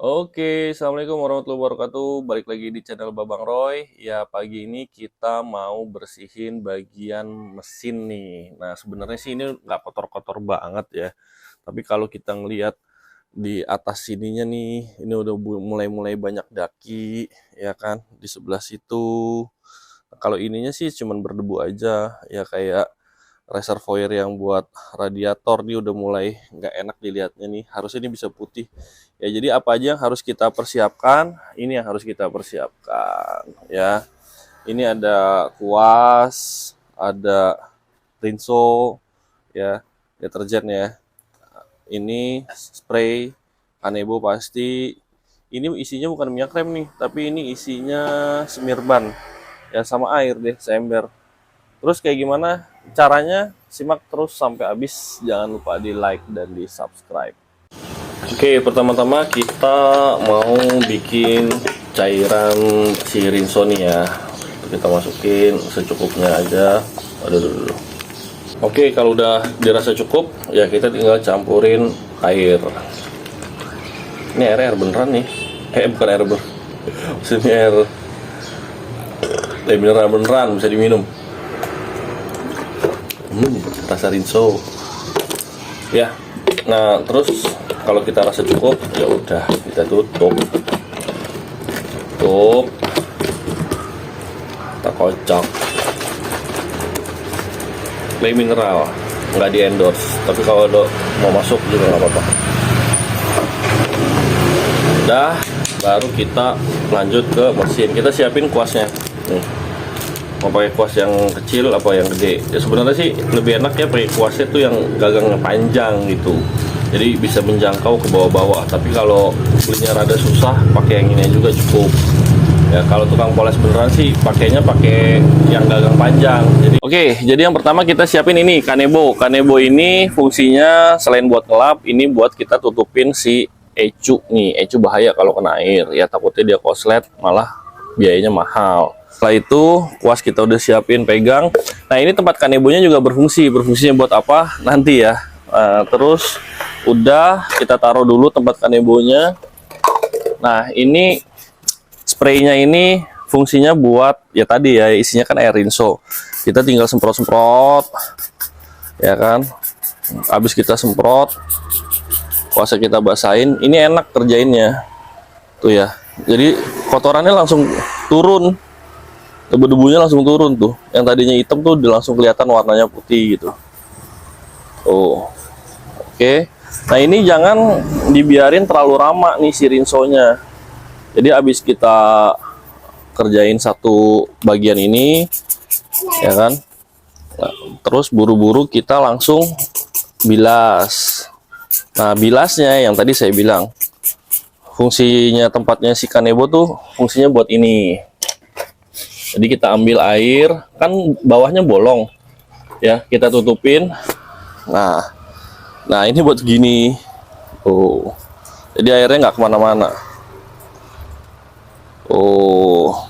Oke, Assalamualaikum warahmatullahi wabarakatuh. Balik lagi di channel Babang Roy. Ya, pagi ini kita mau bersihin bagian mesin nih. Nah, sebenarnya sih ini nggak kotor-kotor banget ya. Tapi kalau kita ngelihat di atas sininya nih, ini udah mulai-mulai banyak daki, ya kan? Di sebelah situ. Kalau ininya sih cuman berdebu aja, ya kayak reservoir yang buat radiator nih udah mulai nggak enak dilihatnya nih. Harusnya ini bisa putih. Ya, jadi apa aja yang harus kita persiapkan? Ini yang harus kita persiapkan ya. Ini ada kuas, ada rinso ya, deterjen ya. Ini spray Kanebo pasti. Ini isinya bukan minyak rem nih, tapi ini isinya semirban ya, sama air deh, seember. Terus kayak gimana caranya? Simak terus sampai habis. Jangan lupa di like dan di subscribe. Oke, pertama-tama kita mau bikin cairan si rinso nih ya. Kita masukin secukupnya aja. Aduh. Oke, kalau udah dirasa cukup, ya kita tinggal campurin air. Ini air beneran nih. Bukan air beneran. Maksudnya air mineral beneran, bisa diminum. Rasa rinso. Ya. Nah, terus kalau kita rasa cukup, ya udah kita tutup. Kita kocok. Clay mineral, nggak di endorse. Tapi kalau mau masuk juga nggak apa-apa. Udah, baru kita lanjut ke mesin. Kita siapin kuasnya. Nih. Mau pakai kuas yang kecil apa yang gede? Ya sebenarnya sih lebih enak ya pakai kuasnya tuh yang gagangnya panjang gitu. Jadi bisa menjangkau ke bawah-bawah. Tapi kalau belinya rada susah, pakai yang ini juga cukup. Ya kalau tukang poles beneran sih pakainya pakai yang gagang panjang. Jadi yang pertama kita siapin ini Kanebo. Kanebo ini fungsinya selain buat ngelap, ini buat kita tutupin si ecu nih. Ecu bahaya kalau kena air. Ya takutnya dia koslet, malah biayanya mahal. Setelah itu kuas kita udah siapin pegang. Nah ini tempat kanebonya juga berfungsinya buat apa nanti ya. Terus udah kita taruh dulu tempat kanebonya. Nah ini spraynya ini fungsinya buat ya tadi ya, isinya kan air rinso. Kita tinggal semprot-semprot ya kan. Habis kita semprot, kuasnya kita basahin. Ini enak kerjainnya tuh ya, jadi kotorannya langsung turun, debu-debunya langsung turun tuh. Yang tadinya hitam tuh langsung kelihatan warnanya putih gitu. Oke. Nah ini jangan dibiarin terlalu lama nih si rinsonya. Jadi habis kita kerjain satu bagian ini ya kan, nah, terus buru-buru kita langsung bilas. Nah bilasnya yang tadi saya bilang, fungsinya tempatnya si Kanebo tuh fungsinya buat ini. Jadi kita ambil air, kan bawahnya bolong ya, kita tutupin. Nah ini buat gini. Jadi airnya nggak kemana-mana.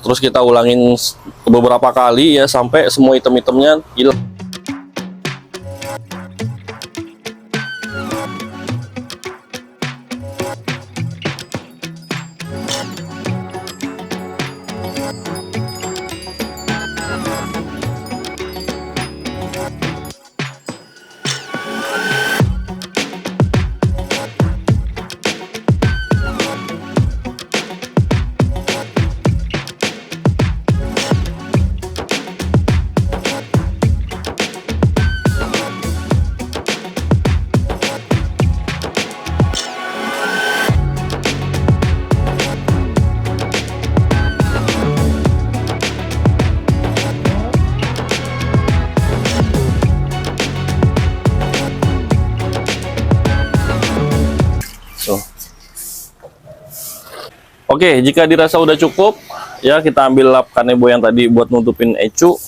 Terus kita ulangin beberapa kali ya sampai semua item-itemnya hilang. Oke, jika dirasa udah cukup, ya kita ambil lap Kanebo yang tadi buat nutupin ecu.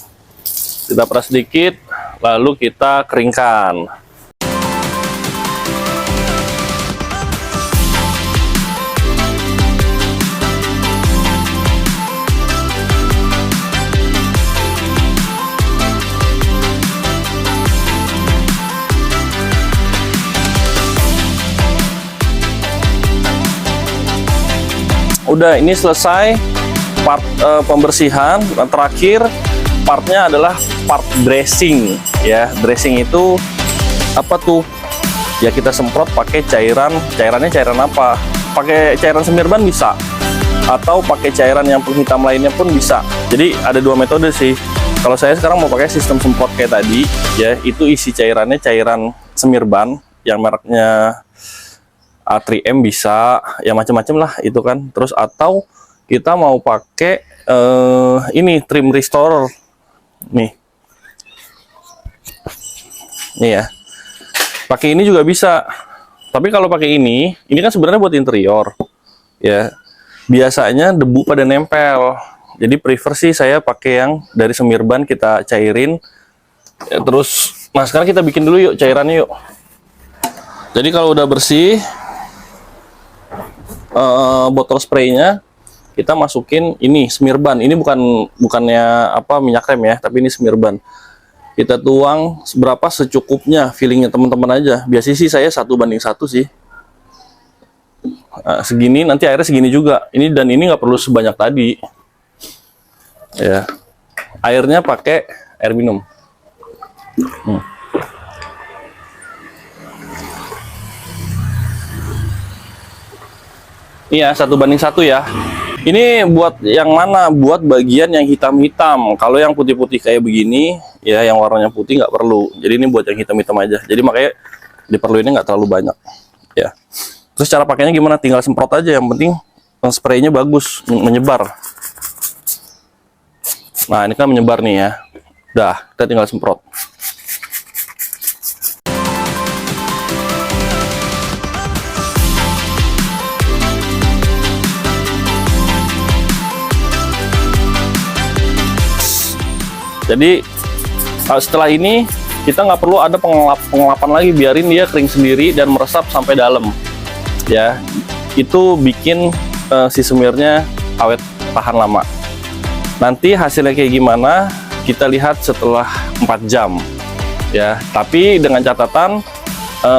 Kita peras sedikit, lalu kita keringkan. udah ini selesai part pembersihan. Nah, terakhir partnya adalah part dressing ya. Dressing itu apa tuh? Ya kita semprot pakai cairannya cairan apa? Pakai cairan semir ban bisa, atau pakai cairan yang penghitam lainnya pun bisa. Jadi ada dua metode sih. Kalau saya sekarang mau pakai sistem semprot kayak tadi ya, itu isi cairannya cairan semir ban yang mereknya A3M bisa, ya macam-macam lah itu kan. Terus atau kita mau pakai ini trim restorer nih ya, pakai ini juga bisa. Tapi kalau pakai ini kan sebenarnya buat interior ya, biasanya debu pada nempel. Jadi prefer sih saya pakai yang dari semir ban kita cairin ya. Terus nah sekarang kita bikin dulu yuk cairannya yuk. Jadi kalau udah bersih botol spraynya, kita masukin ini semir ban. Ini bukannya apa minyak rem ya, tapi ini semir ban. Kita tuang seberapa secukupnya, feelingnya teman-teman aja. Biasanya sih saya 1:1 sih. Nah, segini, nanti airnya segini juga. Ini dan ini nggak perlu sebanyak tadi. Ya, airnya pakai air minum. Iya, 1:1 ya. Ini buat yang mana? Buat bagian yang hitam-hitam. Kalau yang putih-putih kayak begini, ya yang warnanya putih nggak perlu. Jadi ini buat yang hitam-hitam aja. Jadi makanya diperluinnya nggak terlalu banyak. Ya. Terus cara pakainya gimana? Tinggal semprot aja. Yang penting spraynya bagus, menyebar. Nah ini kan menyebar nih ya. Udah, kita tinggal semprot. Jadi setelah ini kita nggak perlu ada pengelapan lagi, biarin dia kering sendiri dan meresap sampai dalam ya. Itu bikin si semirnya awet tahan lama. Nanti hasilnya kayak gimana kita lihat setelah 4 jam ya. Tapi dengan catatan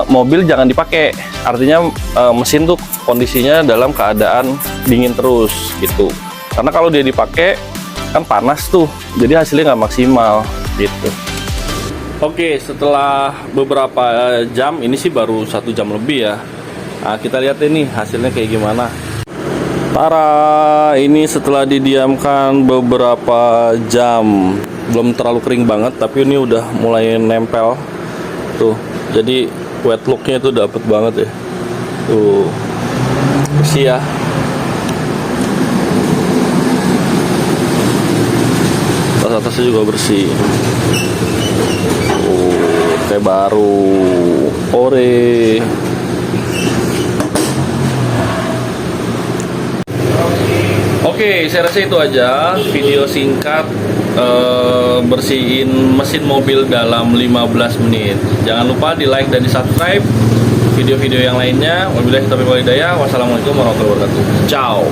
mobil jangan dipakai, artinya mesin tuh kondisinya dalam keadaan dingin terus gitu. Karena kalau dia dipakai kan panas tuh, jadi hasilnya nggak maksimal gitu. Oke, setelah beberapa jam, ini sih baru 1 jam lebih ya. Nah, kita lihat ini hasilnya kayak gimana. Tara, ini setelah didiamkan beberapa jam, belum terlalu kering banget, tapi ini udah mulai nempel tuh. Jadi wet looknya tuh dapet banget ya. Tuh bersih ya. Atasnya juga bersih. Kayak baru. Ore. Oke, saya rasa itu aja video singkat bersihin mesin mobil dalam 15 menit. Jangan lupa di like dan di subscribe video-video yang lainnya. Wabillahi taufiq wal hidayah. Wassalamualaikum warahmatullahi wabarakatuh. Ciao.